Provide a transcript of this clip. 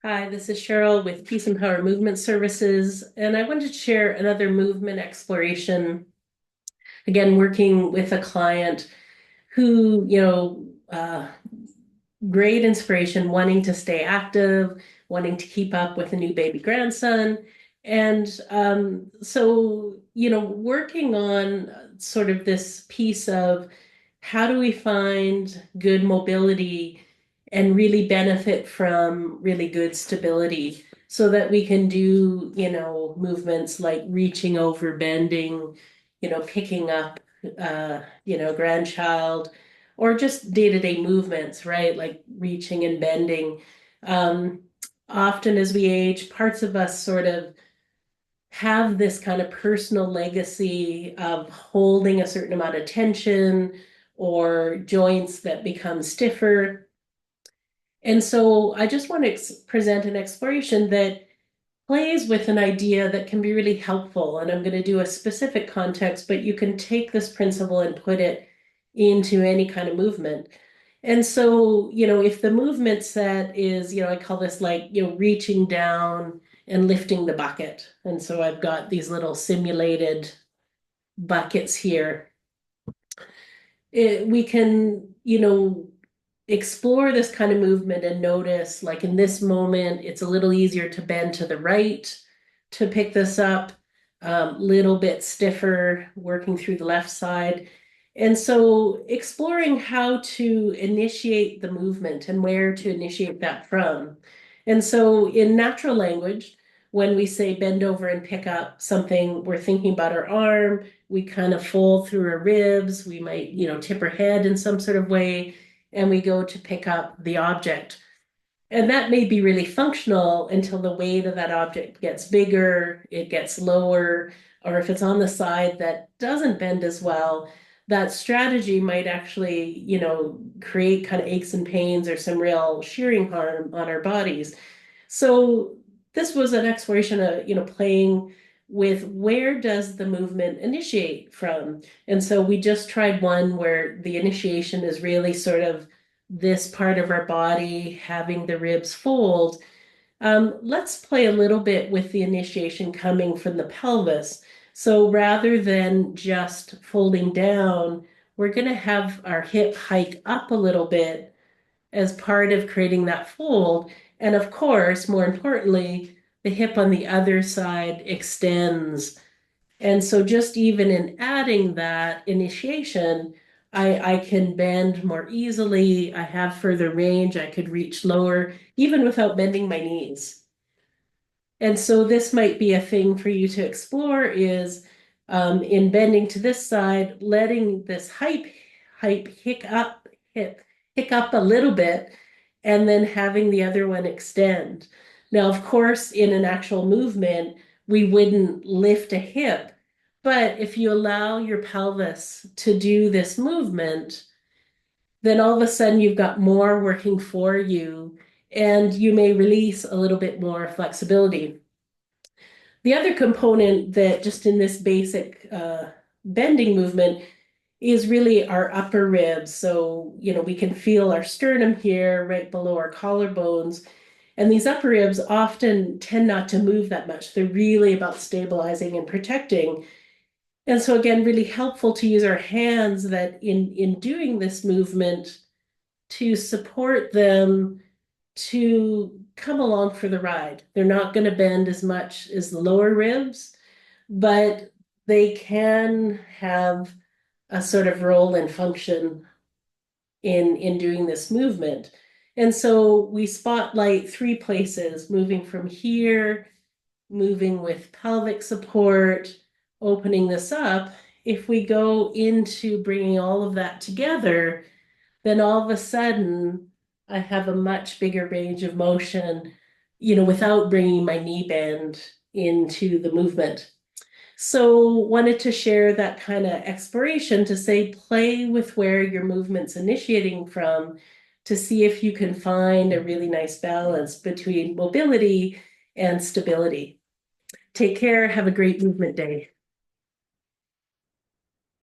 Hi, this is Cheryl with Peace and Power Movement Services, and I wanted to share another movement exploration. Again, working with a client who, great inspiration, wanting to stay active, wanting to keep up with a new baby grandson. And working on sort of this piece of how do we find good mobility and really benefit from really good stability so that we can do, movements like reaching over, bending, picking up, grandchild, or just day-to-day movements, right? Like reaching and bending. Um, Often as we age, parts of us sort of have this kind of personal legacy of holding a certain amount of tension or joints that become stiffer. And so I just want to present an exploration that plays with an idea that can be really helpful. And I'm going to do a specific context, but you can take this principle and put it into any kind of movement. And so, if the movement set is, I call this like, reaching down and lifting the bucket. And so I've got these little simulated buckets here. We can, explore this kind of movement and notice, like in this moment, it's a little easier to bend to the right to pick this up, little bit stiffer working through the left side. And so exploring how to initiate the movement and where to initiate that from. And so in natural language, when we say bend over and pick up something, we're thinking about our arm, we kind of fold through our ribs, we might, tip our head in some sort of way, and we go to pick up the object. And that may be really functional until the weight of that object gets bigger, it gets lower, or if it's on the side that doesn't bend as well, that strategy might actually, create kind of aches and pains or some real shearing harm on our bodies. So this was an exploration of, playing with where does the movement initiate from? And so we just tried one where the initiation is really sort of this part of our body having the ribs fold. Let's play a little bit with the initiation coming from the pelvis. So rather than just folding down, we're going to have our hip hike up a little bit as part of creating that fold. And of course, more importantly, the hip on the other side extends. And so just even in adding that initiation, I can bend more easily. I have further range. I could reach lower, even without bending my knees. And so this might be a thing for you to explore is in bending to this side, letting this hype hick up a little bit, and then having the other one extend. Now, of course, in an actual movement, we wouldn't lift a hip, but if you allow your pelvis to do this movement, then all of a sudden you've got more working for you, and you may release a little bit more flexibility. The other component that just in this basic bending movement is really our upper ribs. So, we can feel our sternum here right below our collarbones. And these upper ribs often tend not to move that much. They're really about stabilizing and protecting. And so again, really helpful to use our hands that in doing this movement to support them to come along for the ride. They're not going to bend as much as the lower ribs, but they can have a sort of role and function in doing this movement. And so we spotlight three places, moving from here, moving with pelvic support, opening this up. If we go into bringing all of that together, then all of a sudden I have a much bigger range of motion, without bringing my knee bend into the movement. So wanted to share that kind of exploration to say, play with where your movement's initiating from to see if you can find a really nice balance between mobility and stability. Take care. Have a great movement day.